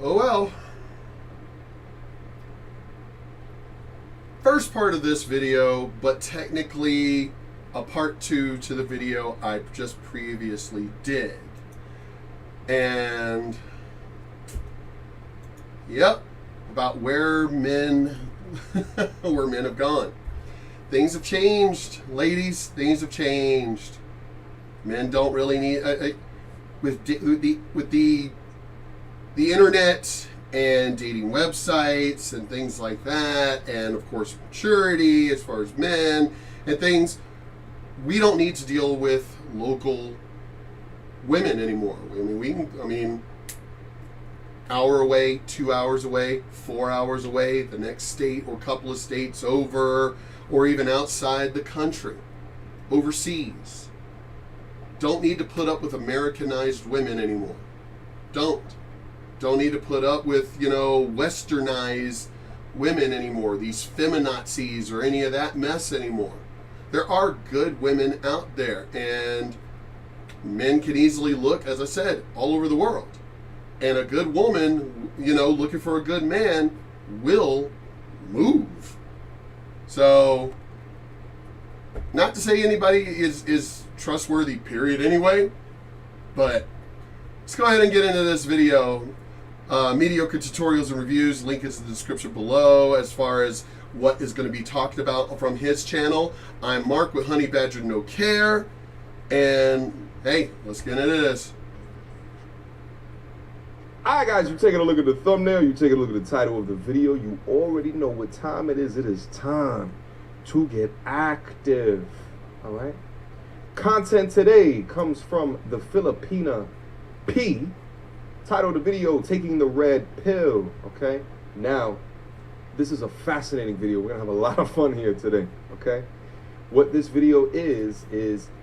Oh well. First part of this video, but technically a part 2 to the video I just previously did. And yep, about where men have gone. Things have changed, ladies. Things have changed. Men don't really need with the internet and dating websites and things like that, and of course maturity as far as men and things. We don't need to deal with local women anymore. I mean, hour away, 2 hours away, 4 hours away, the next state or couple of states over, or even outside the country, overseas. Don't need to put up with Americanized women anymore. Don't need to put up with, westernized women anymore, these feminazis or any of that mess anymore. There are good women out there, and men can easily look, as I said, all over the world. And a good woman, looking for a good man will move. So, not to say anybody is trustworthy, period, anyway, but let's go ahead and get into this video. Mediocre tutorials and reviews, link is in the description below as far as what is going to be talked about from his channel. I'm Mark with Honey Badger No Care, and hey, let's get into this. Alright guys, you're taking a look at the thumbnail, you're taking a look at the title of the video, you already know what time it is. It is time to get active. Alright? Content today comes from the Filipina P. Title of the video, Taking the Red Pill. Okay? Now, this is a fascinating video. We're going to have a lot of fun here today. Okay? What this video is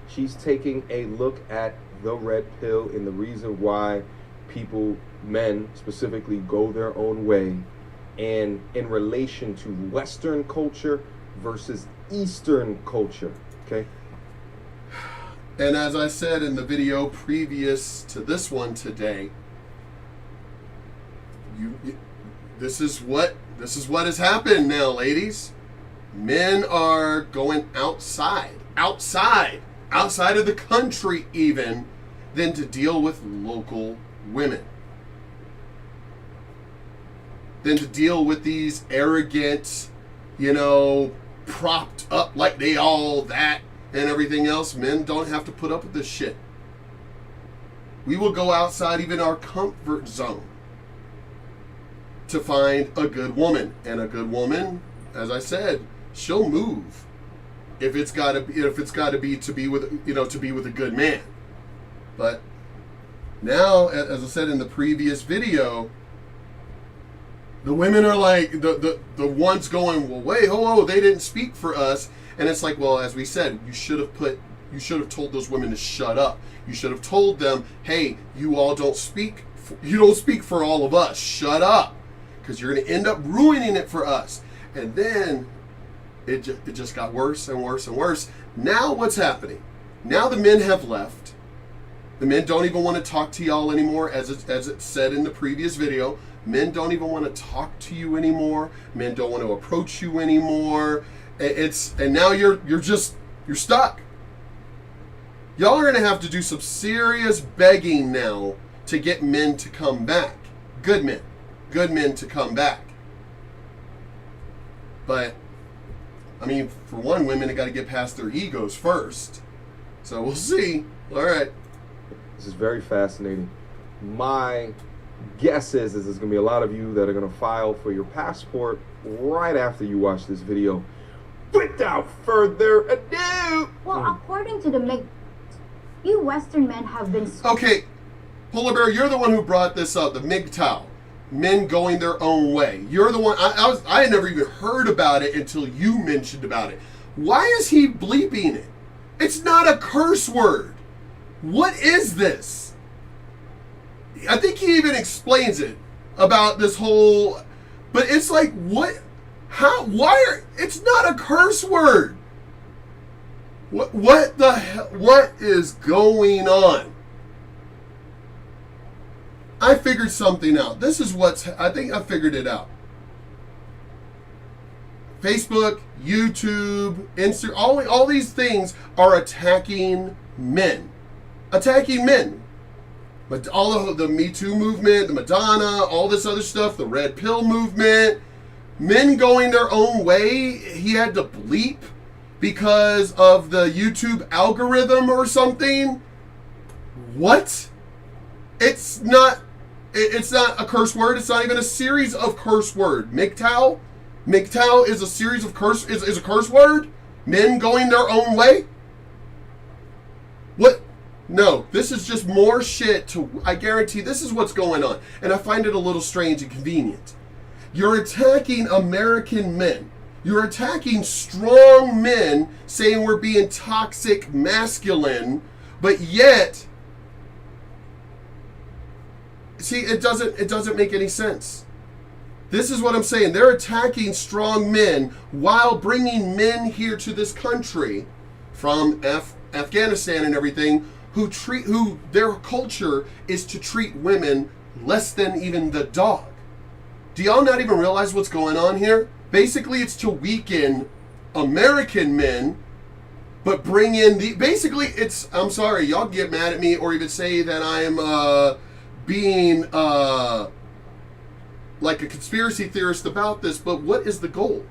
she's taking a look at the red pill and the reason why people, men specifically, go their own way, and in relation to Western culture versus Eastern culture. Okay? And as I said in the video previous to this one today, this is what has happened now, ladies. Men are going outside of the country even, than to deal with local women, than to deal with these arrogant, propped up like they all that and everything else. Men don't have to put up with this shit. We will go outside even our comfort zone to find a good woman. And a good woman, as I said, she'll move if it's got to be with a good man. But now, as I said in the previous video, the women are like the ones going, well, wait, they didn't speak for us. And it's like, well, as we said, you should have told those women to shut up. You should have told them, hey, you all don't speak for all of us. Shut up, because you're going to end up ruining it for us. And then it just got worse and worse and worse. Now what's happening? Now the men have left. The men don't even want to talk to y'all anymore, as it said in the previous video. Men don't even want to talk to you anymore. Men don't want to approach you anymore. And now you're stuck. Y'all are going to have to do some serious begging now to get men to come back. Good men to come back. But, I mean, for one, women have got to get past their egos first. So we'll see. All right. This is very fascinating. My guess is there's going to be a lot of you that are going to file for your passport right after you watch this video. Without further ado. Well, according to the you Western men have been... Okay, Polar Bear, you're the one who brought this up, the MGTOW. Men going their own way. You're the one, I had never even heard about it until you mentioned about it. Why is he bleeping it? It's not a curse word. What is this? I think he even explains it about this whole, but it's like, what? How? Why are? It's not a curse word. What the hell? What is going on? I figured something out. This is I think I figured it out. Facebook, YouTube, Instagram, all these things are attacking men. Attacking men. But all of the Me Too movement, the Madonna, all this other stuff, the Red Pill movement, men going their own way. He had to bleep because of the YouTube algorithm or something. What? It's not a curse word. It's not even a series of curse word. MGTOW is a series of is a curse word? Men going their own way? What? No, this is just more shit I guarantee this is what's going on. And I find it a little strange and convenient. You're attacking American men. You're attacking strong men, saying we're being toxic masculine, but yet, see, it doesn't make any sense. This is what I'm saying. They're attacking strong men while bringing men here to this country from Afghanistan and everything who their culture is to treat women less than even the dog. Do y'all not even realize what's going on here? Basically, it's to weaken American men, but bring in I'm sorry, y'all get mad at me or even say that I'm being like a conspiracy theorist about this, but what is the goal?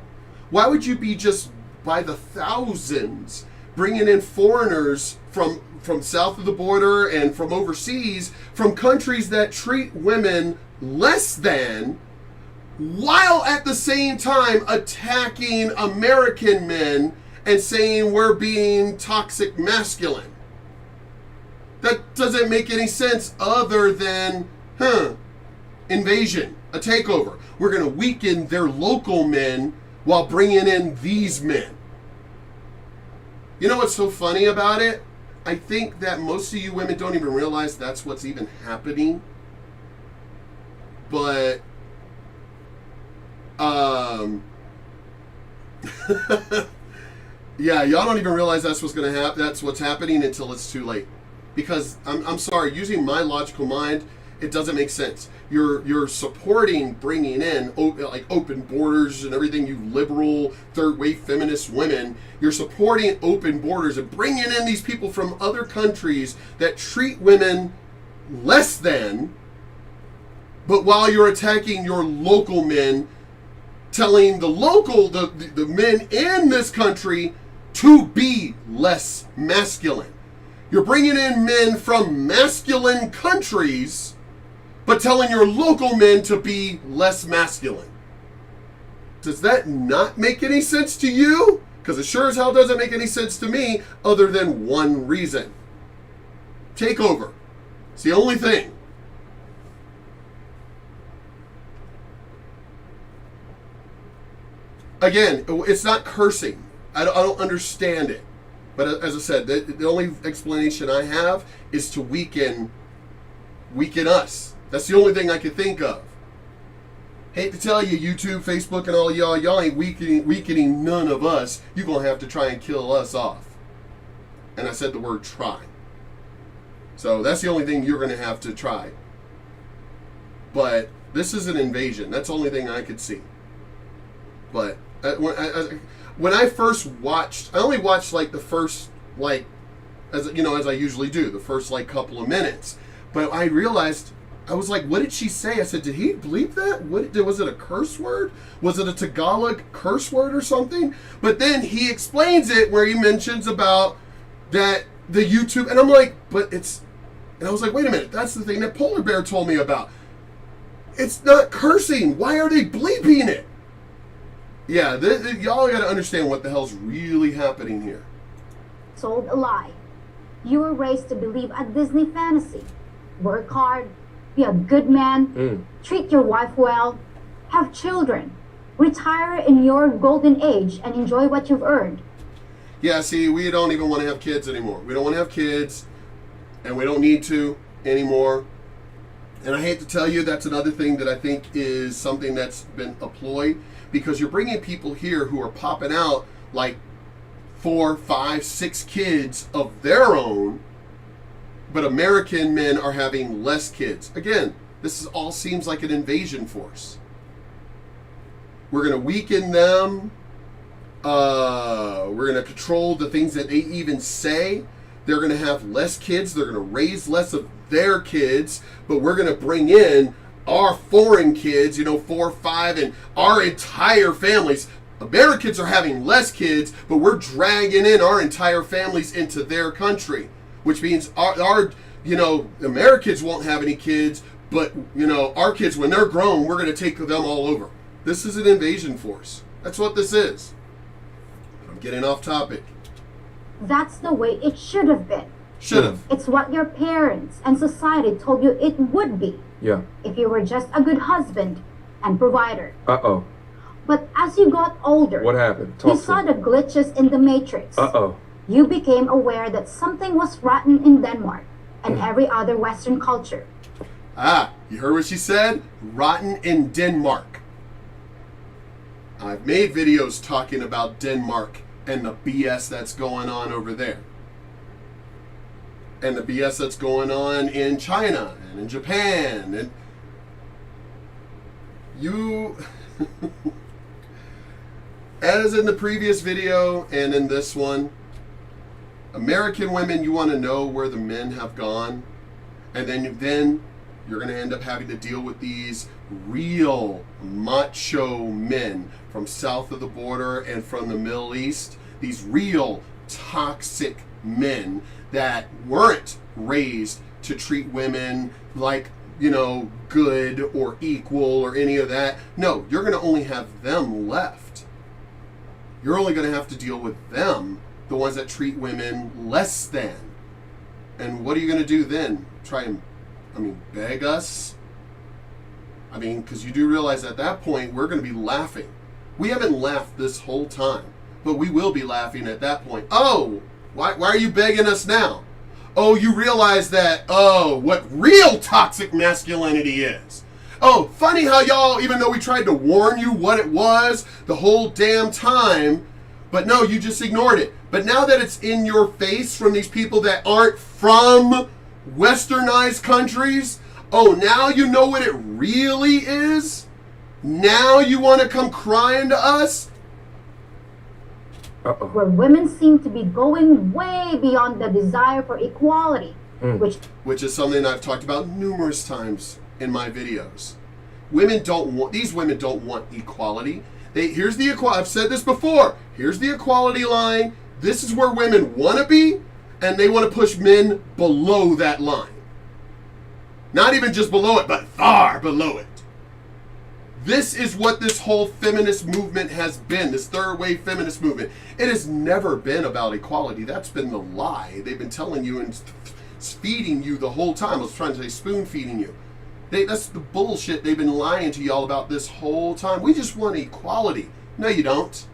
Why would you be just by the thousands bringing in foreigners from south of the border and from overseas, from countries that treat women less than, while at the same time attacking American men and saying we're being toxic masculine? That doesn't make any sense other than, invasion, a takeover. We're going to weaken their local men while bringing in these men. You know what's so funny about it? I think that most of you women don't even realize that's what's even happening. But, yeah, y'all don't even realize that's what's going to happen. That's what's happening until it's too late. Because I'm sorry, using my logical mind, it doesn't make sense. You're supporting bringing in like open borders and everything. You liberal third wave feminist women, you're supporting open borders and bringing in these people from other countries that treat women less than. But while you're attacking your local men, telling the men in this country to be less masculine. You're bringing in men from masculine countries, but telling your local men to be less masculine. Does that not make any sense to you? Because it sure as hell doesn't make any sense to me, other than one reason. Takeover. It's the only thing. Again, it's not cursing. I don't understand it. But as I said, the only explanation I have is to weaken us. That's the only thing I can think of. Hate to tell you, YouTube, Facebook, and all y'all ain't weakening none of us. You're going to have to try and kill us off. And I said the word try. So that's the only thing you're going to have to try. But this is an invasion. That's the only thing I could see. But when I first watched, I only watched like the first, like, as I usually do, the first like couple of minutes. But I realized, I was like, what did she say? I said, did he bleep that? Was it a curse word? Was it a Tagalog curse word or something? But then he explains it where he mentions about that the YouTube, and I'm like, and I was like, wait a minute, that's the thing that Polar Bear told me about. It's not cursing. Why are they bleeping it? Yeah, y'all got to understand what the hell's really happening here. Sold a lie. You were raised to believe a Disney fantasy. Work hard, be a good man, treat your wife well, have children, retire in your golden age, and enjoy what you've earned. Yeah, see, we don't even want to have kids anymore. We don't want to have kids, and we don't need to anymore. And I hate to tell you, that's another thing that I think is something that's been a ploy, because you're bringing people here who are popping out like 4, 5, 6 kids of their own, but American men are having less kids. Again, All seems like an invasion force. We're going to weaken them. We're going to control the things that they even say. They're going to have less kids. They're going to raise less of their kids. But we're going to bring in our foreign kids, 4 or 5, and our entire families. Americans are having less kids, but we're dragging in our entire families into their country, which means our Americans won't have any kids, but, our kids, when they're grown, we're going to take them all over. This is an invasion force. That's what this is. I'm getting off topic. That's the way it should have been. Should have. It's what your parents and society told you it would be. Yeah. If you were just a good husband and provider. Uh-oh. But as you got older, what happened? You saw the glitches in the matrix. Uh-oh. You became aware that something was rotten in Denmark and every other Western culture. You heard what she said? Rotten in Denmark. I've made videos talking about Denmark and the BS that's going on over there. And the BS that's going on in China and in Japan. And you, as in the previous video and in this one, American women, you want to know where the men have gone. And then you're going to end up having to deal with these real macho men from south of the border and from the Middle East. These real toxic men that weren't raised to treat women like, good or equal or any of that. No, you're going to only have them left. You're only going to have to deal with them, the ones that treat women less than. And what are you going to do then? Try and, beg us? Because you do realize at that point, we're going to be laughing. We haven't laughed this whole time, but we will be laughing at that point. Oh, why are you begging us now? Oh, you realize that, what real toxic masculinity is. Oh, funny how y'all, even though we tried to warn you what it was the whole damn time, but no, you just ignored it. But now that it's in your face from these people that aren't from westernized countries, now you know what it really is? Now you want to come crying to us? Uh-oh. Where women seem to be going way beyond the desire for equality, which is something I've talked about numerous times in my videos. These women don't want equality. Here's the equality. I've said this before. Here's the equality line. This is where women want to be, and they want to push men below that line. Not even just below it, but far below it. This is what this whole feminist movement has been, this third wave feminist movement. It has never been about equality. That's been the lie they've been telling you and feeding you the whole time. I was trying to say spoon feeding you. That's the bullshit they've been lying to y'all about this whole time. We just want equality. No, you don't.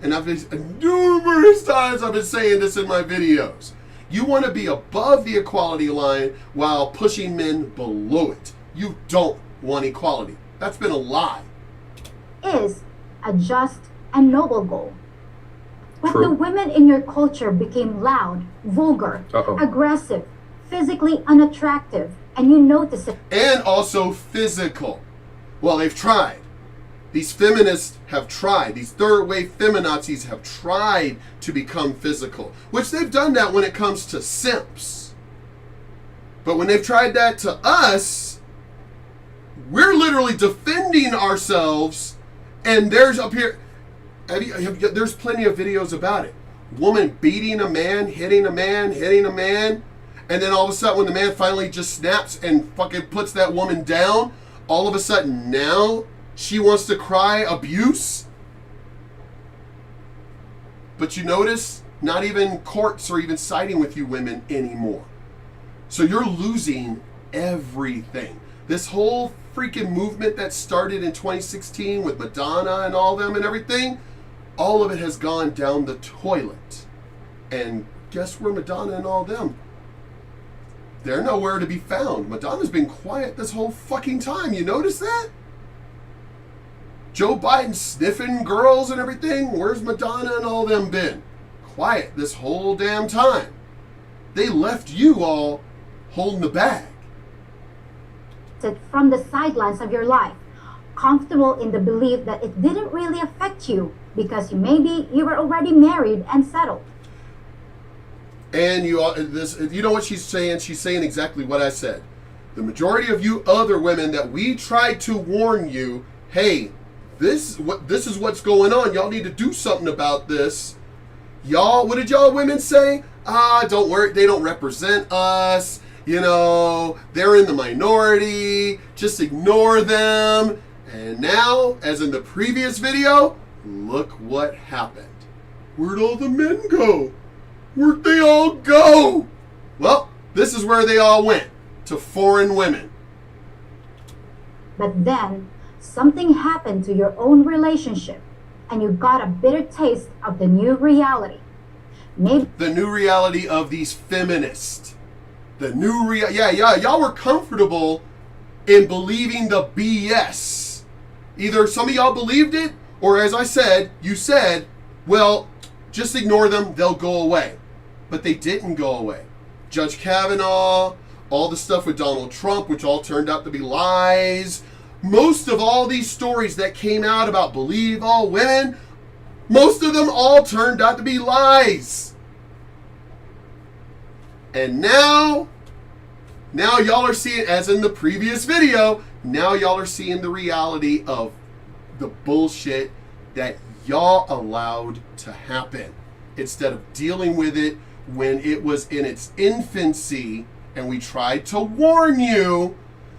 And numerous times I've been saying this in my videos. You want to be above the equality line while pushing men below it. You don't want equality. That's been a lie. Is a just and noble goal. But True. the women in your culture became loud, vulgar, aggressive, physically unattractive, and you notice it. And also physical. Well, they've tried. These feminists have tried. These third wave feminazis have tried to become physical, which they've done that when it comes to simps. But when they've tried that to us, we're literally defending ourselves, and there's up here, there's plenty of videos about it. Woman beating a man, hitting a man, and then all of a sudden when the man finally just snaps and fucking puts that woman down, all of a sudden now she wants to cry abuse. But you notice, not even courts are even siding with you women anymore. So you're losing everything. This whole freaking movement that started in 2016 with Madonna and all them and everything, all of it has gone down the toilet. And guess where Madonna and all them? They're nowhere to be found. Madonna's been quiet this whole fucking time. You notice that? Joe Biden sniffing girls and everything. Where's Madonna and all them been? Quiet this whole damn time. They left you all holding the bag. from the sidelines of your life, comfortable in the belief that it didn't really affect you because maybe you were already married and settled. And you know what she's saying? She's saying exactly what I said. The majority of you other women that we tried to warn you, hey, this is what's going on. Y'all need to do something about this. Y'all, what did y'all women say? Don't worry, they don't represent us. You know, they're in the minority. Just ignore them. And now, as in the previous video, look what happened. Where'd all the men go? Where'd they all go? Well, this is where they all went. To foreign women. But then, something happened to your own relationship, and you got a bitter taste of the new reality. Maybe the new reality of these feminists. The new y'all were comfortable in believing the BS. Either some of y'all believed it, or as I said, you said, well, just ignore them, they'll go away. But they didn't go away. Judge Kavanaugh, all the stuff with Donald Trump, which all turned out to be lies. Most of all these stories that came out about believe all women, most of them all turned out to be lies. And now y'all are seeing, as in the previous video, now y'all are seeing the reality of the bullshit that y'all allowed to happen. Instead of dealing with it when it was in its infancy, and we tried to warn you,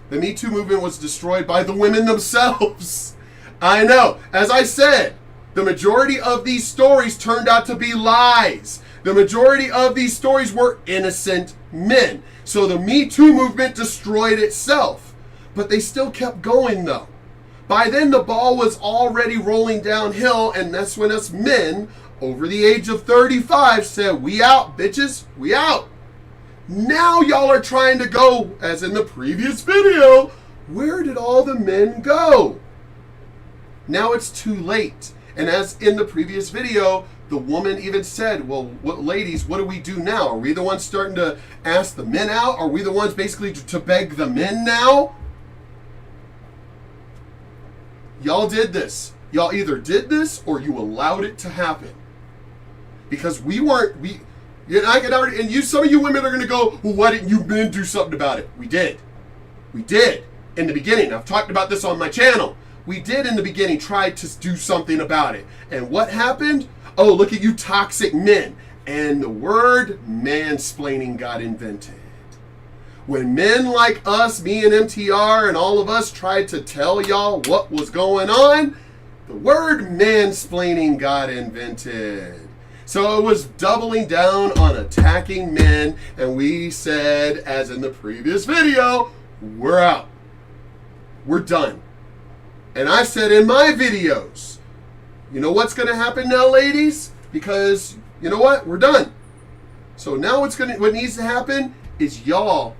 the Me Too movement was destroyed by the women themselves. I know. As I said, the majority of these stories turned out to be lies. The majority of these stories were innocent men. So the Me Too movement destroyed itself. But they still kept going, though. By then, the ball was already rolling downhill, and that's when us men, over the age of 35, said, we out, bitches, we out. Now y'all are trying to go, as in the previous video, where did all the men go? Now it's too late. And as in the previous video, the woman even said, well, ladies, what do we do now? Are we the ones starting to ask the men out? Are we the ones basically to beg the men now? Y'all did this. Y'all either did this or you allowed it to happen. Because some of you women are going to go, well, why didn't you men do something about it? We did. We did in the beginning. I've talked about this on my channel. We did in the beginning try to do something about it. And what happened? Oh, look at you toxic men. And the word mansplaining got invented. When men like us, me and MTR and all of us tried to tell y'all what was going on, the word mansplaining got invented. So it was doubling down on attacking men, and we said, as in the previous video, we're out. We're done. And I said in my videos, you know what's going to happen now, ladies? Because, you know what? We're done. So now what needs to happen is y'all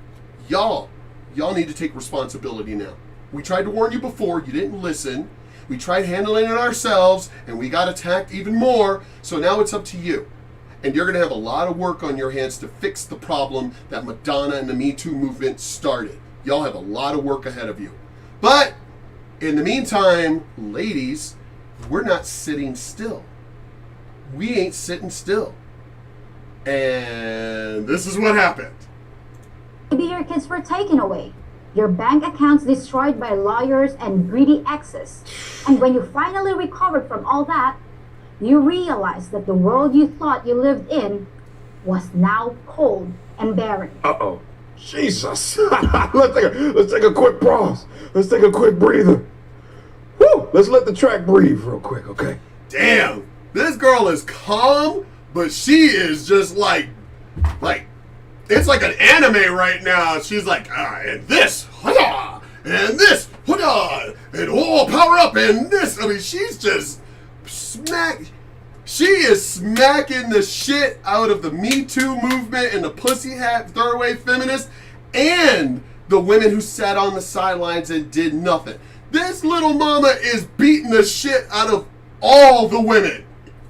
need to take responsibility now. We tried to warn you before, you didn't listen. We tried handling it ourselves, and we got attacked even more. So now it's up to you. And you're going to have a lot of work on your hands to fix the problem that Madonna and the Me Too movement started. Y'all have a lot of work ahead of you. But in the meantime, ladies, we're not sitting still. We ain't sitting still. And this is what happened. maybe your kids were taken away. Your bank accounts destroyed by lawyers and greedy exes. And when you finally recovered from all that, you realized that the world you thought you lived in was now cold and barren. Uh-oh. Jesus. let's take a quick pause. Let's take a quick breather. Woo! Let's let the track breathe real quick, okay? Damn. This girl is calm, but she is just like it's like an anime right now. She's like, and this, and this, and power up, and this. I mean, she's just she is smacking the shit out of the Me Too movement and the pussy hat throwaway feminists and the women who sat on the sidelines and did nothing. This little mama is beating the shit out of all the women.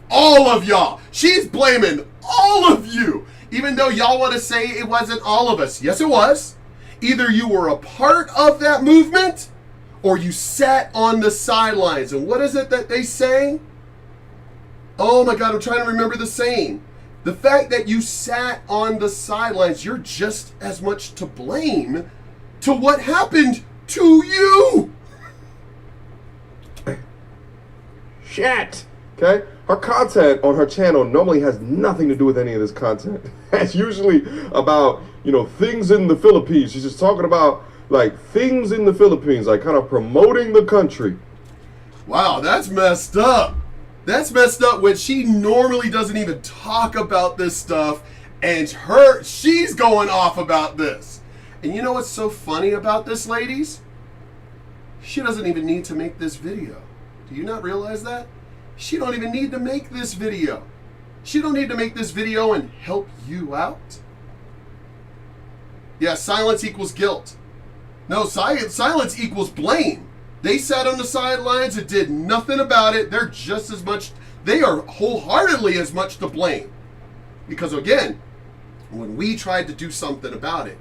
All of y'all. She's blaming all of you. Even though y'all want to say it wasn't all of us. Yes, it was. Either you were a part of that movement or you sat on the sidelines. And what is it that they say? Oh my God, I'm trying to remember the saying. The fact that you sat on the sidelines, you're just as much to blame to what happened to you. Shit. Okay? Her content on her channel normally has nothing to do with any of this content. It's usually about, things in the Philippines. She's just talking about, like, things in the Philippines, like kind of promoting the country. Wow, that's messed up. That's messed up when she normally doesn't even talk about this stuff, and she's going off about this. And you know what's so funny about this, ladies? She doesn't even need to make this video. Do you not realize that? She don't even need to make this video. She don't need to make this video and help you out. Yeah, silence equals guilt. No, silence equals blame. They sat on the sidelines and did nothing about it. They are wholeheartedly as much to blame. Because again, when we tried to do something about it,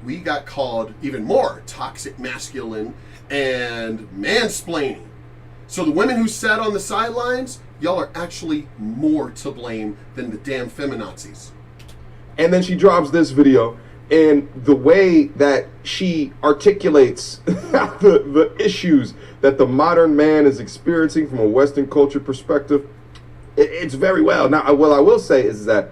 we got called even more toxic masculine and mansplaining. So the women who sat on the sidelines, y'all are actually more to blame than the damn feminazis. And then she drops this video, and the way that she articulates the issues that the modern man is experiencing from a Western culture perspective, it's very well. Now, what I will say is that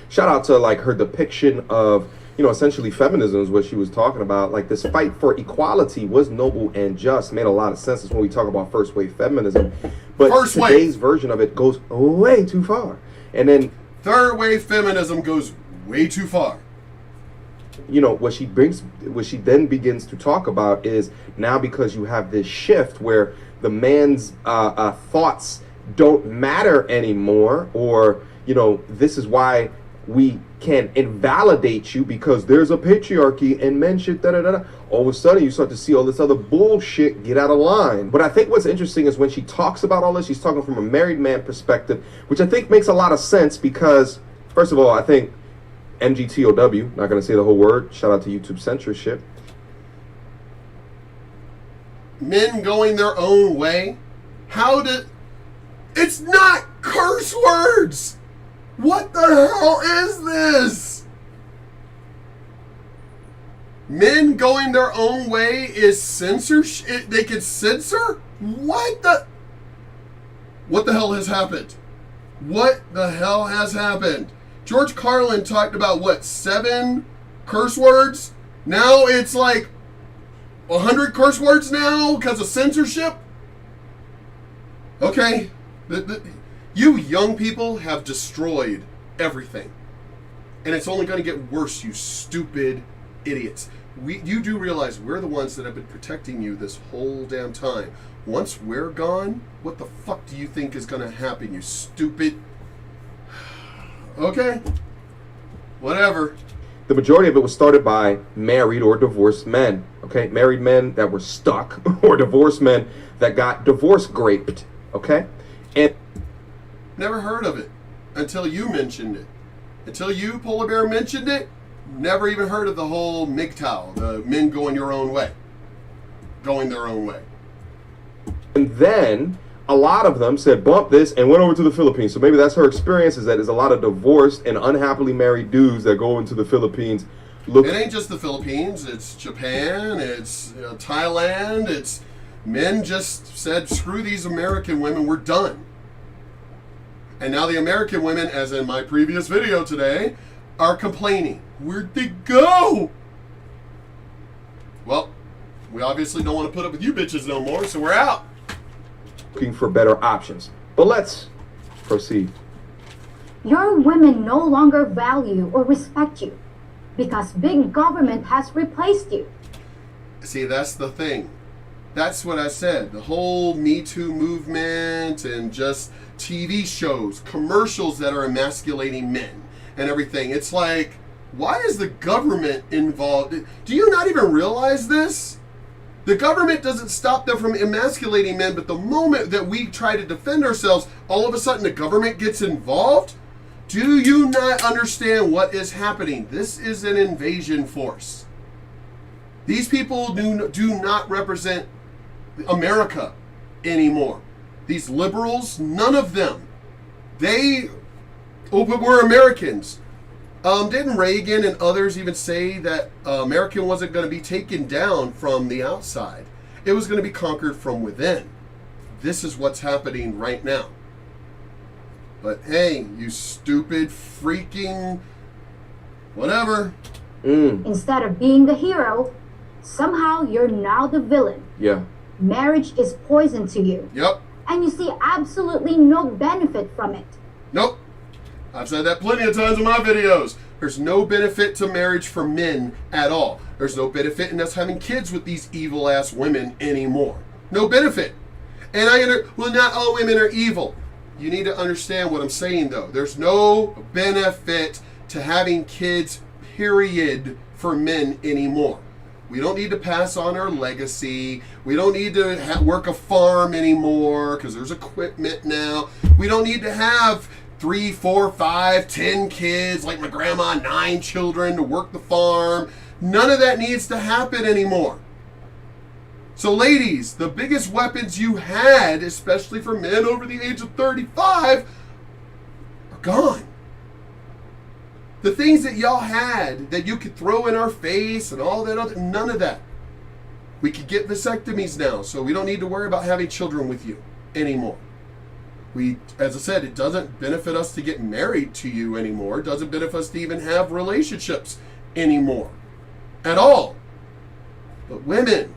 shout out to like her depiction of, essentially feminism is what she was talking about. Like this fight for equality was noble and just, made a lot of sense. That's when we talk about first wave feminism. But today's version of it goes way too far. And then third wave feminism goes way too far. What she then begins to talk about is now, because you have this shift where the man's thoughts don't matter anymore, or, this is why we can invalidate you because there's a patriarchy and men shit, all of a sudden you start to see all this other bullshit get out of line. But I think what's interesting is when she talks about all this, she's talking from a married man perspective, which I think makes a lot of sense because, first of all, I think MGTOW, not going to say the whole word, shout out to YouTube censorship. Men going their own way? It's not curse words! What the hell is this? Men going their own way is censorship? They can censor? What the hell has happened? What the hell has happened? George Carlin talked about 7 curse words? Now it's like 100 curse words now because of censorship? Okay. You young people have destroyed everything. And it's only going to get worse, you stupid idiots. You do realize we're the ones that have been protecting you this whole damn time. Once we're gone, what the fuck do you think is going to happen, you stupid... Okay, whatever. The majority of it was started by married or divorced men, okay? Married men that were stuck, or divorced men that got divorce graped, okay? And never heard of it until you mentioned it. Until you, Polar Bear, mentioned it, never even heard of the whole MGTOW, the men going their own way. And then a lot of them said bump this and went over to the Philippines. So maybe that's her experience, is that there's a lot of divorced and unhappily married dudes that go into the Philippines. It ain't just the Philippines. It's Japan. It's Thailand. It's men just said, screw these American women. We're done. And now the American women, as in my previous video today, are complaining. Where'd they go? Well, we obviously don't want to put up with you bitches no more, so we're out. Looking for better options. But let's proceed. Your women no longer value or respect you because big government has replaced you. See, that's the thing. That's what I said. The whole Me Too movement and just TV shows, commercials that are emasculating men and everything. It's like, why is the government involved? Do you not even realize this? The government doesn't stop them from emasculating men, but the moment that we try to defend ourselves, all of a sudden the government gets involved? Do you not understand what is happening? This is an invasion force. These people do not represent America anymore. These liberals, none of them. But we're Americans. Didn't Reagan and others even say that America wasn't going to be taken down from the outside? It was going to be conquered from within. This is what's happening right now. But hey, you stupid freaking whatever. Instead of being the hero, somehow you're now the villain. Yeah. Marriage is poison to you. Yep. And you see absolutely no benefit from it. Nope. I've said that plenty of times in my videos. There's no benefit to marriage for men at all. There's no benefit in us having kids with these evil ass women anymore. No benefit. And well, not all women are evil. You need to understand what I'm saying though. There's no benefit to having kids, period, for men anymore. We don't need to pass on our legacy. We don't need to work a farm anymore because there's equipment now. We don't need to have 3, 4, 5, 10 kids like my grandma, 9 children to work the farm. None of that needs to happen anymore. So ladies, the biggest weapons you had, especially for men over the age of 35, are gone. The things that y'all had that you could throw in our face and all that other, none of that. We could get vasectomies now, so we don't need to worry about having children with you anymore. As I said, it doesn't benefit us to get married to you anymore. It doesn't benefit us to even have relationships anymore. At all. But women,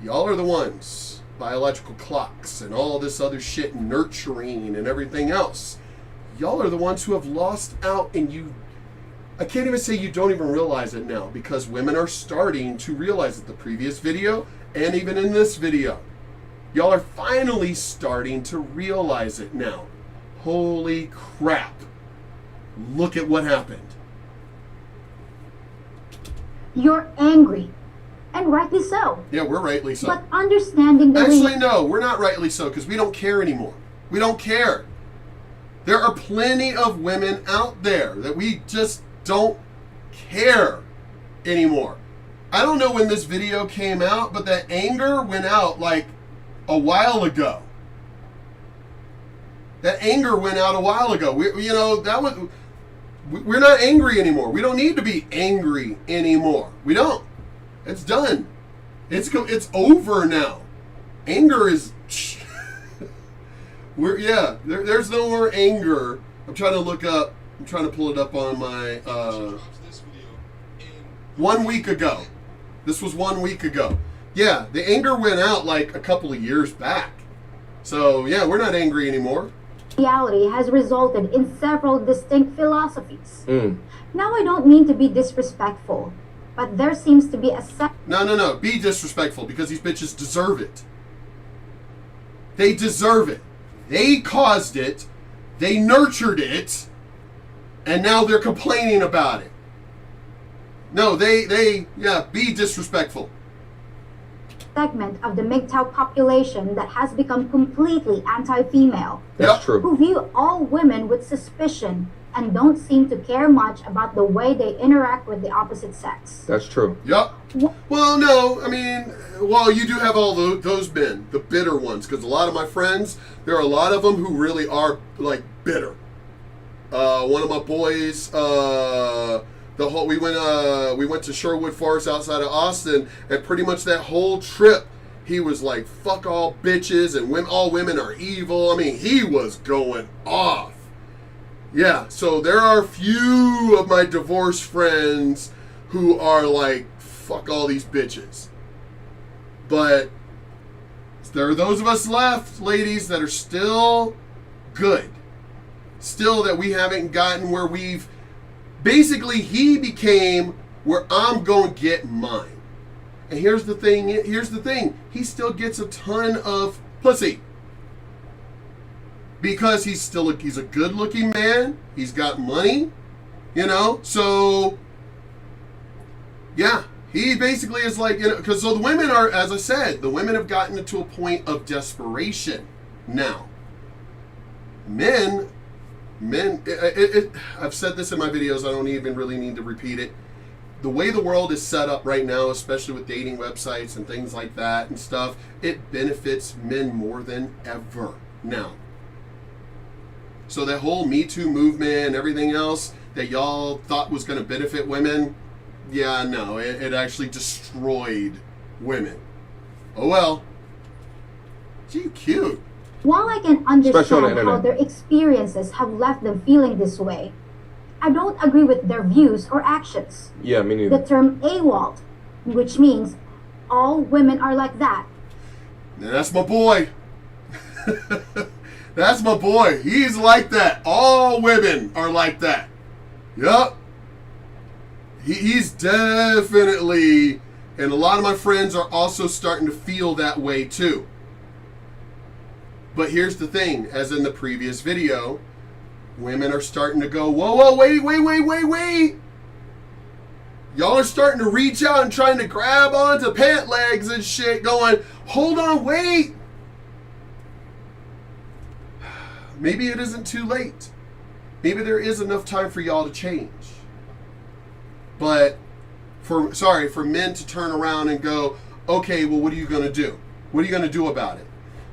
y'all are the ones. Biological clocks and all this other shit, nurturing and everything else. Y'all are the ones who have lost out, and I can't even say you don't even realize it now, because women are starting to realize it. The previous video and even in this video. Y'all are finally starting to realize it now. Holy crap. Look at what happened. You're angry. And rightly so. Yeah, we're rightly so. But understanding the Actually, no, we're not rightly so, because we don't care anymore. We don't care. There are plenty of women out there that we just don't care anymore. I don't know when this video came out, but that anger went out like a while ago. That anger went out a while ago. We're not angry anymore. We don't need to be angry anymore. We don't. It's done. It's over now. Anger is. There's no more anger. I'm trying to pull it up on my 1 week ago. This was 1 week ago. Yeah, the anger went out like a couple of years back. So yeah, we're not angry anymore. Reality has resulted in several distinct philosophies. Now I don't mean to be disrespectful, but there seems to be a No. Be disrespectful, because these bitches deserve it. They deserve it. They caused it. They nurtured it. And now they're complaining about it. No, be disrespectful. segment of the MGTOW population that has become completely anti-female. That's true. Who view all women with suspicion and don't seem to care much about the way they interact with the opposite sex. That's true. Yep. Well, no, I mean, well, you do have all those men, the bitter ones, because a lot of my friends, there are a lot of them who really are, like, bitter. One of my boys, we went to Sherwood Forest outside of Austin, and pretty much that whole trip, he was like, fuck all bitches, and all women are evil. I mean, he was going off. Yeah, so there are a few of my divorced friends who are like, fuck all these bitches. But there are those of us left, ladies, that are still good. Still that we haven't gotten where we've... Basically, he became where I'm going to get mine. And here's the thing. He still gets a ton of pussy. Because he's a good-looking man. He's got money. You know? So, yeah. He basically is like, you know, because so the women are, as I said, the women have gotten to a point of desperation now. Men, I've said this in my videos, I don't even really need to repeat it. the way the world is set up right now, especially with dating websites and things like that and stuff, it benefits men more than ever now. So that whole Me Too movement and everything else that y'all thought was going to benefit women, yeah, no, it actually destroyed women. Oh well. Gee, cute. While I can Especially on the understand how internet. their experiences have left them feeling this way, I don't agree with their views or actions. Yeah, me The neither. term AWOL, which means all women are like that, Now, that's my boy. That's my boy. He's like that. All women are like that. Yup. He's definitely, and a lot of my friends are also starting to feel that way too. But here's the thing, as in the previous video, women are starting to go, whoa, wait. Y'all are starting to reach out and trying to grab onto pant legs and shit, going, hold on, wait. Maybe it isn't too late. Maybe there is enough time for y'all to change. But for men to turn around and go, okay, well, what are you going to do? What are you going to do about it?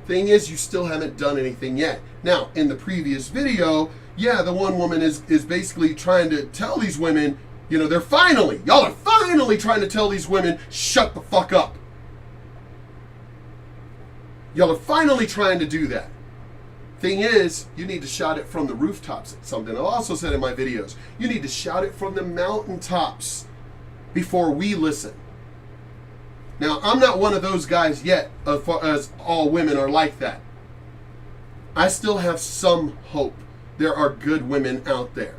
Thing is, you still haven't done anything yet. Now, in the previous video, yeah, the one woman is basically trying to tell these women, you know, y'all are finally trying to tell these women, shut the fuck up. Y'all are finally trying to do that. Thing is, you need to shout it from the rooftops. It's something I've also said in my videos. You need to shout it from the mountaintops before we listen. Now, I'm not one of those guys yet, as all women are like that. I still have some hope there are good women out there.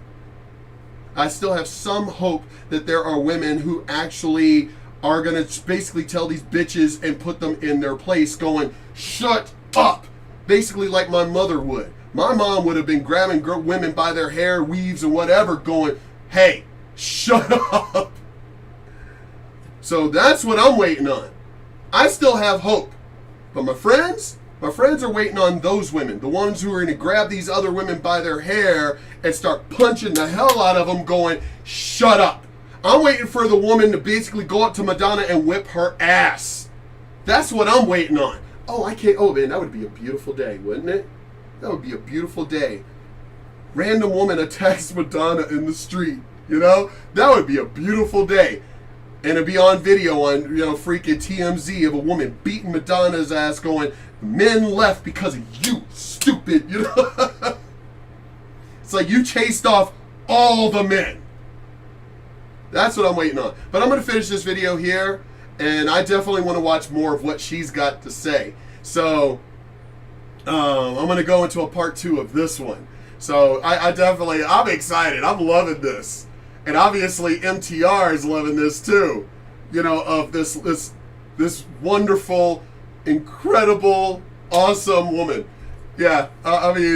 I still have some hope that there are women who actually are going to basically tell these bitches and put them in their place, going, shut up. Basically like my mother would. My mom would have been grabbing women by their hair, weaves, and whatever, going, hey, shut up. So that's what I'm waiting on. I still have hope. But my friends are waiting on those women, the ones who are going to grab these other women by their hair and start punching the hell out of them, going, shut up. I'm waiting for the woman to basically go up to Madonna and whip her ass. That's what I'm waiting on. Oh, I can't. Oh, man, that would be a beautiful day, wouldn't it? That would be a beautiful day. Random woman attacks Madonna in the street, you know? That would be a beautiful day. And it'd be on video on, you know, freaking TMZ of a woman beating Madonna's ass, going, men left because of you, stupid, you know? It's like you chased off all the men. That's what I'm waiting on. But I'm going to finish this video here. And I definitely want to watch more of what she's got to say. So I'm going to go into a part 2 of this one. So I'm excited. I'm loving this. And obviously MTR is loving this too. You know, of this wonderful, incredible, awesome woman. Yeah, I mean,